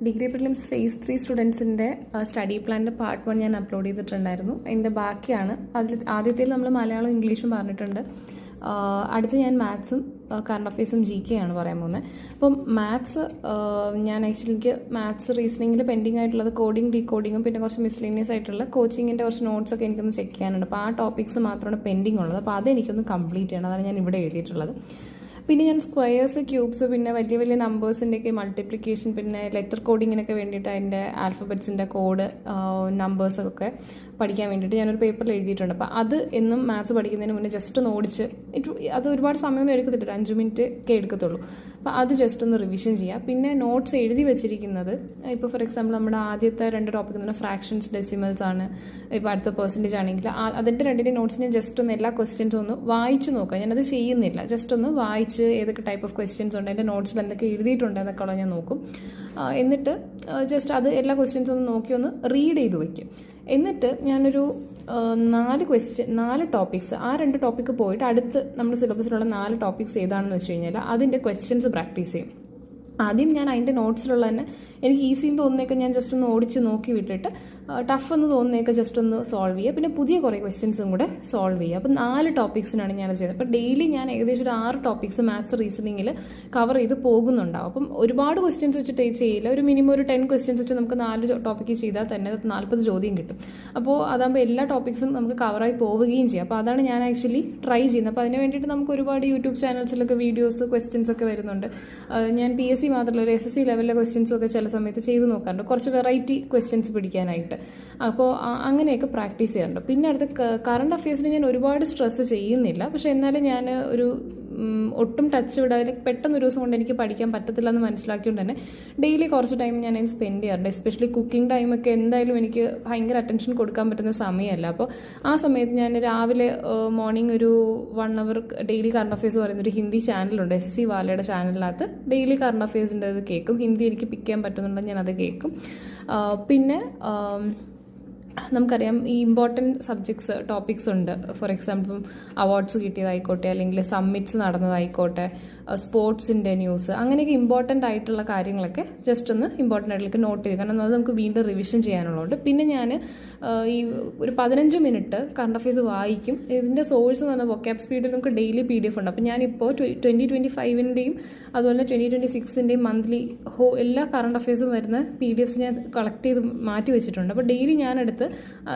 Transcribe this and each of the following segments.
Degree prelims phase 3 സ്റ്റുഡൻസിൻ്റെ study പ്ലാനിൻ്റെ part 1 ഞാൻ അപ്ലോഡ് ചെയ്തിട്ടുണ്ടായിരുന്നു. അതിൻ്റെ ബാക്കിയാണ്. അതിൽ ആദ്യത്തേൽ നമ്മൾ മലയാളം ഇംഗ്ലീഷും പറഞ്ഞിട്ടുണ്ട്. അടുത്ത് ഞാൻ മാത്സും കറണ്ട് അഫയേഴ്സും GK ആണ് പറയാൻ പോകുന്നത്. അപ്പം മാത്സ് ഞാൻ ആക്ച്വലി എനിക്ക് മാത്സ് റീസണിങ്ങിൽ പെൻഡിങ് ആയിട്ടുള്ളത് കോഡിങ് ഡീകോഡിങ്ങും പിന്നെ കുറച്ച് മിസ്ലേനിയസ് ആയിട്ടുള്ള കോച്ചിങ്ങിൻ്റെ കുറച്ച് നോട്ട്സൊക്കെ എനിക്കൊന്ന് ചെക്ക് ചെയ്യാനുണ്ട്. അപ്പോൾ ആ ടോപ്പിക്സ് മാത്രമാണ് പെൻഡിങ് ഉള്ളത്. അപ്പോൾ അതെനിക്കൊന്ന് കംപ്ലീറ്റ് ചെയ്യണം. അതാണ് ഞാൻ ഇവിടെ എഴുതിയിട്ടുള്ളത്. പിന്നെ ഞാൻ സ്ക്വയേഴ്സ്, ക്യൂബ്സ്, പിന്നെ വലിയ വലിയ നമ്പേഴ്സിൻ്റെയൊക്കെ മൾട്ടിപ്ലിക്കേഷൻ, പിന്നെ ലെറ്റർ കോഡിങ്ങിനൊക്കെ വേണ്ടിയിട്ട് അതിൻ്റെ ആൽഫബറ്റ്സിൻ്റെ കോഡ്, നമ്പേഴ്സൊക്കെ പഠിക്കാൻ വേണ്ടിയിട്ട് ഞാനൊരു പേപ്പറിൽ എഴുതിയിട്ടുണ്ട്. അപ്പോൾ അത് എന്നും മാത്സ് പഠിക്കുന്നതിന് മുന്നേ ജസ്റ്റ് ഒന്ന് ഓടിച്ച് അത് ഒരുപാട് സമയമൊന്നും എടുക്കത്തില്ല, ഒരു 5 മിനിറ്റ് ഒക്കെ എടുക്കത്തുള്ളൂ. അപ്പോൾ അത് ജസ്റ്റ് ഒന്ന് റിവിഷൻ ചെയ്യുക. പിന്നെ നോട്ട്സ് എഴുതി വെച്ചിരിക്കുന്നത് ഇപ്പോൾ ഫോർ എക്സാമ്പിൾ നമ്മുടെ ആദ്യത്തെ 2 ടോപ്പിക് എന്ന് പറഞ്ഞാൽ ഫ്രാക്ഷൻസ്, ഡെസിമൽസ് ആണ്. ഇപ്പോൾ അടുത്ത പെർസെൻറ്റേജ് ആണെങ്കിൽ അതിൻ്റെ 2 നോട്ട്സ് ഞാൻ ജസ്റ്റ് ഒന്ന് എല്ലാ ക്വസ്റ്റ്യൻസും ഒന്ന് വായിച്ച് നോക്കുക. ഞാനത് ചെയ്യുന്നില്ല, ജസ്റ്റ് ഒന്ന് വായിച്ച് ഏതൊക്കെ ടൈപ്പ് ഓഫ് ക്വസ്റ്റ്യൻസ് ഉണ്ട്, എൻ്റെ നോട്ട്സിൽ എന്തൊക്കെ എഴുതിയിട്ടുണ്ട് എന്നൊക്കെ ഉള്ളത് ഞാൻ നോക്കും. എന്നിട്ട് ജസ്റ്റ് അത് എല്ലാ ക്വസ്റ്റ്യൻസും ഒന്ന് നോക്കി ഒന്ന് റീഡ് ചെയ്ത് വയ്ക്കും. എന്നിട്ട് ഞാനൊരു 4 ടോപ്പിക്സ്, ആ 2 ടോപ്പിക്ക് പോയിട്ട് അടുത്ത് നമ്മുടെ സിലബസിലുള്ള 4 ടോപ്പിക്സ് ഏതാണെന്ന് വെച്ച് കഴിഞ്ഞാൽ അതിൻ്റെ ക്വസ്റ്റ്യൻസ് പ്രാക്ടീസ് ചെയ്യും. ആദ്യം ഞാൻ അതിൻ്റെ നോട്ട്സിലുള്ള തന്നെ എനിക്ക് ഈസിന്ന് തോന്നുന്നതൊക്കെ ഞാൻ ജസ്റ്റ് ഒന്ന് ഓടിച്ച് നോക്കി വിട്ടിട്ട് ടഫ് എന്ന് തോന്നുന്നതൊക്കെ ജസ്റ്റ് ഒന്ന് സോൾവ് ചെയ്യുക. പിന്നെ പുതിയ കുറേ ക്വസ്റ്റ്യൻസും കൂടെ സോൾവ് ചെയ്യുക. അപ്പം 4 ടോപ്പിക്സിനാണ് ഞാൻ ചെയ്യുന്നത്. അപ്പോൾ ഡെയിലി ഞാൻ ഏകദേശം ഒരു 6 ടോപ്പിക്സ് മാത്സ് റീസണിങ്ങിൽ കവർ ചെയ്ത് പോകുന്നുണ്ടാവും. അപ്പം ഒരുപാട് ക്വസ്റ്റ്യൻസ് വെച്ചിട്ട് ചെയ്യില്ല, ഒരു മിനിമം ഒരു 10 ക്വസ്റ്റ്യൻസ് വെച്ച് നമുക്ക് 4 ടോപ്പിക്ക് ചെയ്താൽ തന്നെ 40 ചോദ്യം കിട്ടും. അപ്പോൾ അതാകുമ്പോൾ എല്ലാ ടോപ്പിക്സും നമുക്ക് കവറായി പോവുകയും ചെയ്യും. അപ്പോൾ അതാണ് ഞാൻ ആക്ച്വലി ട്രൈ ചെയ്യുന്നത്. അപ്പോൾ അതിന് വേണ്ടിയിട്ട് നമുക്ക് ഒരുപാട് യൂട്യൂബ് ചാനൽസിലൊക്കെ വീഡിയോസ്, ക്വസ്റ്റ്യൻസ് ഒക്കെ വരുന്നുണ്ട്. ഞാൻ PSC മാത്രമല്ല ഒരു SSC ലെവലിലെ ക്വസ്റ്റ്യൻസും ഒക്കെ ചില സമയത്ത് ചെയ്ത് നോക്കാറുണ്ട്, കുറച്ച് വെറൈറ്റി ക്വസ്റ്റ്യൻസ് പിടിക്കാനായിട്ട്. അപ്പോൾ അങ്ങനെയൊക്കെ പ്രാക്ടീസ് ചെയ്യാറുണ്ട്. പിന്നെ അടുത്ത കറണ്ട് അഫയേഴ്സിന് ഞാൻ ഒരുപാട് സ്ട്രെസ് ചെയ്യുന്നില്ല, പക്ഷേ എന്നാലും ഞാൻ ഒരു ഒട്ടും ടച്ച് വിടാതെ പെട്ടെന്ന് ഒരു ദിവസം കൊണ്ട് എനിക്ക് പഠിക്കാൻ പറ്റത്തില്ല എന്ന് മനസ്സിലാക്കിയോണ്ട് തന്നെ ഡെയിലി കുറച്ച് ടൈം ഞാൻ അതിന് സ്പെൻഡ് ചെയ്യാറുണ്ട്. എസ്പെഷ്യലി കുക്കിംഗ് ടൈമൊക്കെ എന്തായാലും എനിക്ക് ഭയങ്കര അറ്റൻഷൻ കൊടുക്കാൻ പറ്റുന്ന സമയമല്ല. അപ്പോൾ ആ സമയത്ത് ഞാൻ രാവിലെ മോർണിംഗ് ഒരു 1 അവർ ഡെയിലി കറണ്ട് അഫയേഴ്സ് പറയുന്ന ഒരു ഹിന്ദി ചാനലുണ്ട്, SSC വാലയുടെ ചാനലിനകത്ത് ഡെയിലി കറണ്ട് അഫയേഴ്സിൻ്റെ അത് കേൾക്കും. ഹിന്ദി എനിക്ക് പിക്ക് ചെയ്യാൻ പറ്റുന്നുണ്ടെങ്കിൽ ഞാനത് കേൾക്കും. പിന്നെ നമുക്കറിയാം ഈ ഇമ്പോർട്ടൻറ്റ് സബ്ജക്ട്സ്, ടോപ്പിക്സ് ഉണ്ട്. ഫോർ എക്സാമ്പിൾ അവാർഡ്സ് കിട്ടിയതായിക്കോട്ടെ, അല്ലെങ്കിൽ സമ്മിറ്റ്സ് നടന്നതായിക്കോട്ടെ, സ്പോർട്സിൻ്റെ ന്യൂസ്, അങ്ങനെയൊക്കെ ഇമ്പോർട്ടൻ്റ് ആയിട്ടുള്ള കാര്യങ്ങളൊക്കെ ജസ്റ്റ് ഒന്ന് ഇമ്പോർട്ടൻ്റ് ആയിട്ടുള്ള നോട്ട് ചെയ്യുക. കാരണം അത് നമുക്ക് വീണ്ടും റിവിഷൻ ചെയ്യാനുള്ളതുകൊണ്ട്. പിന്നെ ഞാൻ ഈ ഒരു 15 മിനിറ്റ് കറണ്ട് അഫയേഴ്സ് വായിക്കും. ഇതിൻ്റെ സോഴ്സ് എന്ന് പറഞ്ഞാൽ വൊക്കാബ് സ്പീഡിൽ നമുക്ക് ഡെയിലി PDF ഉണ്ട്. അപ്പോൾ ഞാനിപ്പോൾ 2025-ൻ്റെയും അതുപോലെ 2026-ൻ്റെയും മന്ത്ലി എല്ലാ കറണ്ട് അഫയേഴ്സും വരുന്ന PDFs ഞാൻ കളക്ട് ചെയ്ത് മാറ്റി വെച്ചിട്ടുണ്ട്. അപ്പോൾ ഡെയിലി ഞാനെടുത്ത്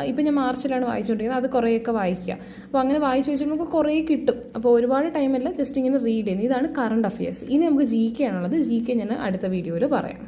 ഇപ്പം ഞാൻ മാർച്ചിലാണ് വായിച്ചുകൊണ്ടിരിക്കുന്നത്, അത് കുറേയൊക്കെ വായിക്കുക. അപ്പോൾ അങ്ങനെ വായിച്ച് വെച്ചാൽ നമുക്ക് കുറേ കിട്ടും. അപ്പോൾ ഒരുപാട് ടൈമല്ല, ജസ്റ്റ് ഇങ്ങനെ റീഡ് ചെയ്യുന്നത്. ഇതാണ് കറണ്ട് അഫയേഴ്സ്. ഇനി നമുക്ക് GK ആണുള്ളത്. GK ഞാൻ അടുത്ത വീഡിയോയിൽ പറയാം.